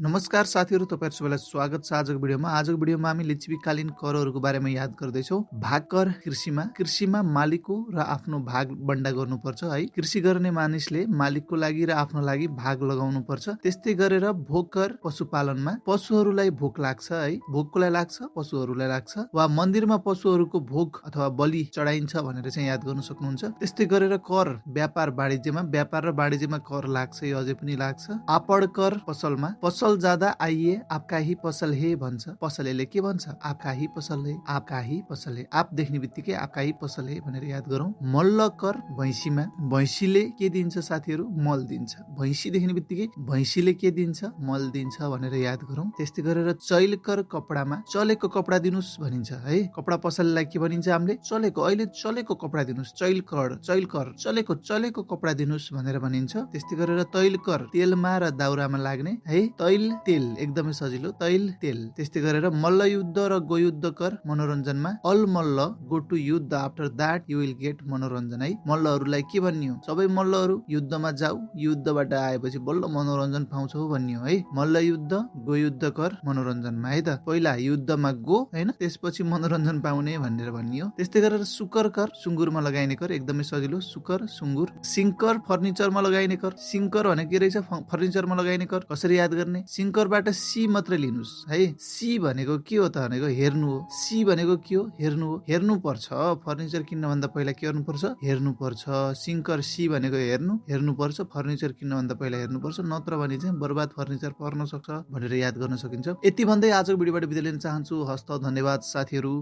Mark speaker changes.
Speaker 1: नमस्कार साथीहरू, तपाईहरु सबैलाई स्वागत छ आजको भिडियोमा। आजको भिडियोमा हामी लिच्छवीकालीन करहरूको बारेमा याद गर्दैछौँ। भाग कर कृषिमा मालिकको र आफ्नो भाग बन्डा गर्नुपर्छ है। कृषि गर्ने मानिसले मालिकको लागि र आफ्नो लागि भाग लगाउनु पर्छ। त्यस्तै गरेर भोग कर पशुपालनमा पशुहरूलाई भोक लाग्छ है, भोककोलाई लाग्छ, पशुहरूलाई लाग्छ, वा मन्दिरमा पशुहरूको भोग अथवा बलि चढाइन्छ भनेर चाहिँ याद गर्न सक्नुहुन्छ। त्यस्तै गरेर कर व्यापार र वाणिज्यमा कर लाग्छ, यो अझै पनि लाग्छ। आपड कर पसलमा पसल ज्यादा आइए आपका ही पसल है भन्छ। पसलेले के भन्छ? आपका ही पसल है, आपका ही पसल है। आप देख्ने बित्तिकै आपका ही पसल है भनेर याद गरौँ। मल्ल कर भैँसीमा भैँसीले के दिन्छ साथीहरू? मल दिन्छ। भैँसी देख्ने बित्तिकै भैँसीले के दिन्छ? मल दिन्छ भनेर याद गरौँ। त्यस्तै गरेर चैल कर कपडामा चलेको कपडा दिनुस् भनिन्छ है। कपडा पसललाई के भनिन्छ हामीले? चलेको, अहिले चलेको कपडा दिनुस्। चैल कर चलेको कपडा दिनुस् भनेर भनिन्छ। त्यस्तै गरेर तैल कर तेलमा र दाउरामा लाग्ने है। तैल तेल एकदमै सजिलो, तैल तेल। त्यस्तै गरेर मल्लयुद्ध र गोयुद्ध कर मनोरञ्जनमा अल मल्ल गो टु युद्ध after that you will get मनोरञ्जन है। मल्लहरूलाई के भन्ने हो? सबै मल्लहरू युद्धमा जाऊ, युद्धबाट आएपछि बल्ल मनोरञ्जन पाउँछौ भन्ने हो है। मल्लयुद्ध गोयुद्ध कर मनोरञ्जनमा है त। पहिला युद्धमा गो हैन, त्यसपछि मनोरञ्जन पाउने भनेर भन्ने हो। त्यस्तै गरेर सुकर कर सुँगुरमा लगाइने कर, एकदमै सजिलो, सुकर सुँगुर। सिङ्कर फर्निचरमा लगाइने कर। सिङ्कर भनेको के रहेछ? फर्निचरमा लगाइने कर। कसरी याद गर्ने? सिङ्करबाट सी मात्रै लिनुस् है। सी भनेको के हो त भनेको हेर्नु हो। सी भनेको के हो? हेर्नु हो। हेर्नु पर्छ। फर्निचर किन्न भन्दा पहिला के गर्नु पर्छ? हेर्नु पर्छ। सिङ्कर सी भनेको हेर्नु पर्छ। फर्निचर किन्न भन्दा पहिला हेर्नु पर्छ, नत्र भने चाहिँ बर्बाद फर्निचर पर्न सक्छ भनेर याद गर्न सकिन्छ। यति भन्दै आजको भिडियोबाट बिदा लिन चाहन्छु। हस्त, धन्यवाद साथीहरू।